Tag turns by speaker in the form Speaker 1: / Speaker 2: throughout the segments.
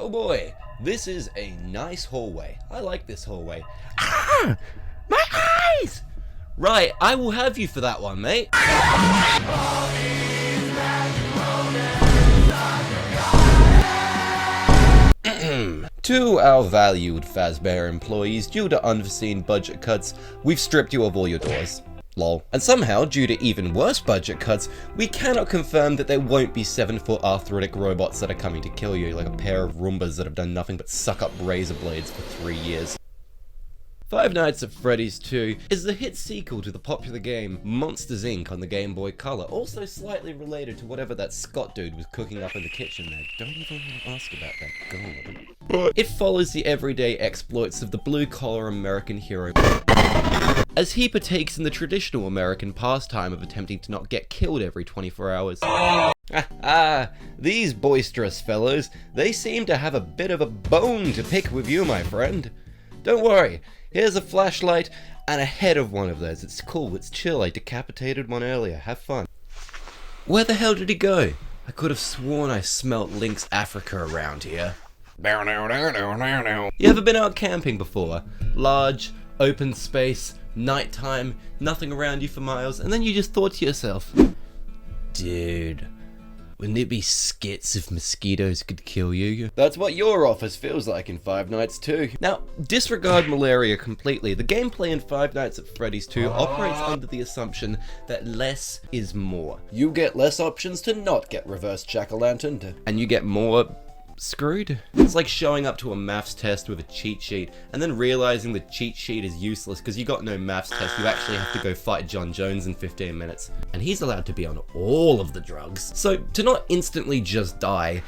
Speaker 1: Oh boy, this is a nice hallway. I like this hallway. Ah! My eyes! Right, I will have you for that one, mate. To our valued fazbear employees, due to unforeseen budget cuts, we've stripped you of all your doors. Lol. And somehow, due to even worse budget cuts, we cannot confirm that there won't be 7-foot arthritic robots that are coming to kill you, like a pair of Roombas that have done nothing but suck up razor blades for 3 years. Five Nights at Freddy's 2 is the hit sequel to the popular game Monsters Inc. on the Game Boy Color, also slightly related to whatever that Scott dude was cooking up in the kitchen there. Don't even want to ask about that, God. It follows the everyday exploits of the blue-collar American hero, as he partakes in the traditional American pastime of attempting to not get killed every 24 hours. These boisterous fellows, they seem to have a bit of a bone to pick with you, my friend. Don't worry, here's a flashlight and a head of one of those. It's cool, it's chill, I decapitated one earlier, have fun. Where the hell did he go? I could have sworn I smelt Link's Africa around here. You ever been out camping before? Large, open space, nighttime, nothing around you for miles, and then you just thought to yourself, dude, wouldn't it be skits if mosquitoes could kill you? That's what your office feels like in Five Nights 2. Now, disregard malaria completely. The gameplay in Five Nights at Freddy's 2 operates under the assumption that less is more. You get less options to not get reverse jack-o'-lantern, and you get more screwed. It's like showing up to a maths test with a cheat sheet and then realizing the cheat sheet is useless because you got no maths test. You actually have to go fight John Jones in 15 minutes, and he's allowed to be on all of the drugs. So to not instantly just die,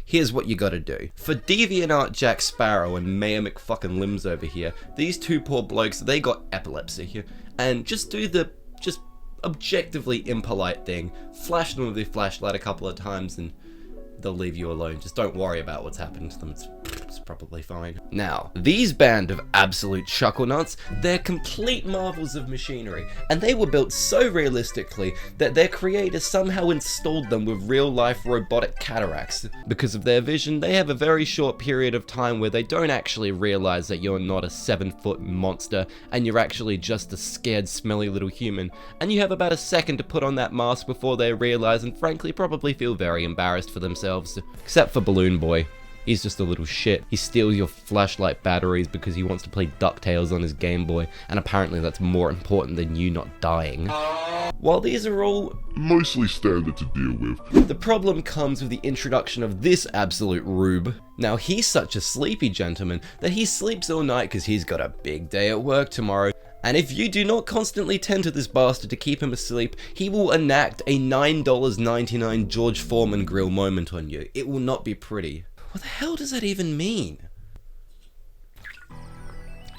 Speaker 1: here's what you gotta do. For DeviantArt Jack Sparrow and Mayor McFucking Limbs over here, these two poor blokes, they got epilepsy here, and just do the objectively impolite thing. Flash them with your flashlight a couple of times and they'll leave you alone. Just don't worry about what's happened to them. It's probably fine. Now, these band of absolute chuckle nuts, they're complete marvels of machinery, and they were built so realistically that their creators somehow installed them with real-life robotic cataracts. Because of their vision, they have a very short period of time where they don't actually realize that you're not a 7-foot monster, and you're actually just a scared, smelly little human, and you have about a second to put on that mask before they realize and frankly probably feel very embarrassed for themselves. Except for Balloon Boy. He's just a little shit. He steals your flashlight batteries because he wants to play DuckTales on his Game Boy, and apparently that's more important than you not dying. While these are all
Speaker 2: mostly standard to deal with,
Speaker 1: the problem comes with the introduction of this absolute rube. Now, he's such a sleepy gentleman that he sleeps all night because he's got a big day at work tomorrow. And if you do not constantly tend to this bastard to keep him asleep, he will enact a $9.99 George Foreman grill moment on you. It will not be pretty. What the hell does that even mean?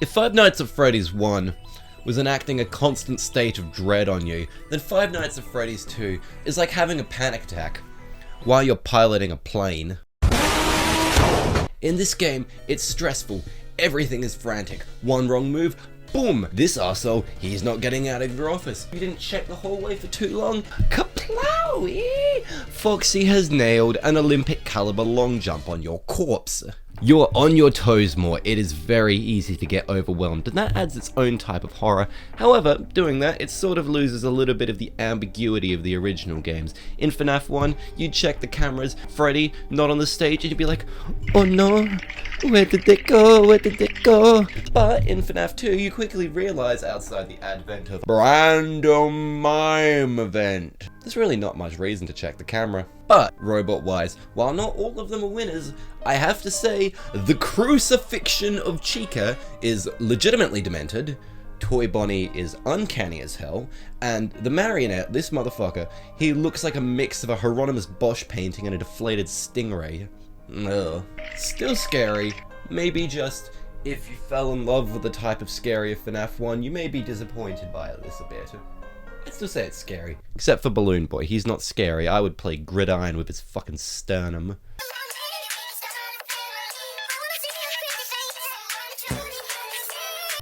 Speaker 1: If Five Nights at Freddy's 1 was enacting a constant state of dread on you, then Five Nights at Freddy's 2 is like having a panic attack while you're piloting a plane. In this game, it's stressful. Everything is frantic. One wrong move, boom! This arsehole, he's not getting out of your office. You didn't check the hallway for too long. Kaplowy! Foxy has nailed an Olympic caliber long jump on your corpse. You're on your toes more. It is very easy to get overwhelmed, and that adds its own type of horror. However, doing that, it sort of loses a little bit of the ambiguity of the original games. In FNAF 1, you'd check the cameras, Freddy not on the stage, and you'd be like, oh no, where did they go, where did they go? But in FNAF 2, you quickly realize outside the advent of Random Mime Event, there's really not much reason to check the camera. But, robot-wise, while not all of them are winners, I have to say, the crucifixion of Chica is legitimately demented, Toy Bonnie is uncanny as hell, and the marionette, this motherfucker, he looks like a mix of a Hieronymus Bosch painting and a deflated stingray. Ugh. Still scary, maybe just, if you fell in love with the type of scary of FNAF 1, you may be disappointed by it this a bit. I'd still say it's scary. Except for Balloon Boy, he's not scary. I would play Gridiron with his fucking sternum.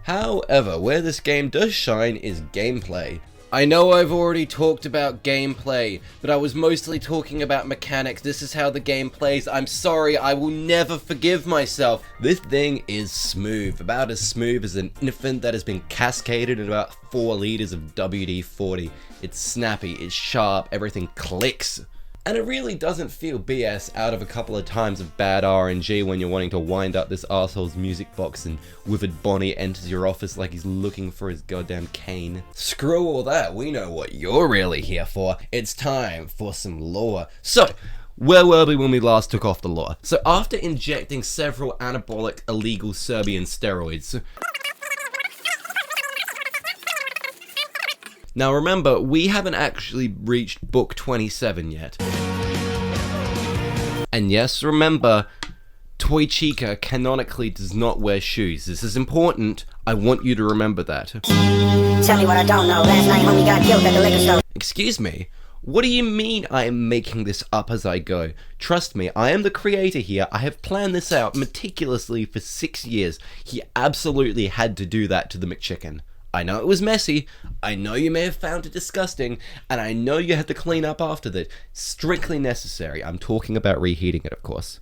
Speaker 1: However, where this game does shine is gameplay. I know I've already talked about gameplay, but I was mostly talking about mechanics. This is how the game plays. I'm sorry, I will never forgive myself. This thing is smooth, about as smooth as an infant that has been cascaded in about 4 liters of WD-40. It's snappy, it's sharp, everything clicks. And it really doesn't feel BS out of a couple of times of bad RNG when you're wanting to wind up this arsehole's music box and Withered Bonnie enters your office like he's looking for his goddamn cane. Screw all that, we know what you're really here for. It's time for some lore. So, where were we when we last took off the lore? So after injecting several anabolic illegal Serbian steroids... Now remember, we haven't actually reached book 27 yet. And yes, remember, Toy Chica canonically does not wear shoes. This is important. I want you to remember that.
Speaker 3: Tell me what I don't know. Last night homie got killed at the liquor store.
Speaker 1: Excuse me? What do you mean I am making this up as I go? Trust me, I am the creator here. I have planned this out meticulously for 6 years. He absolutely had to do that to the McChicken. I know it was messy, I know you may have found it disgusting, and I know you had to clean up after that. Strictly necessary. I'm talking about reheating it, of course.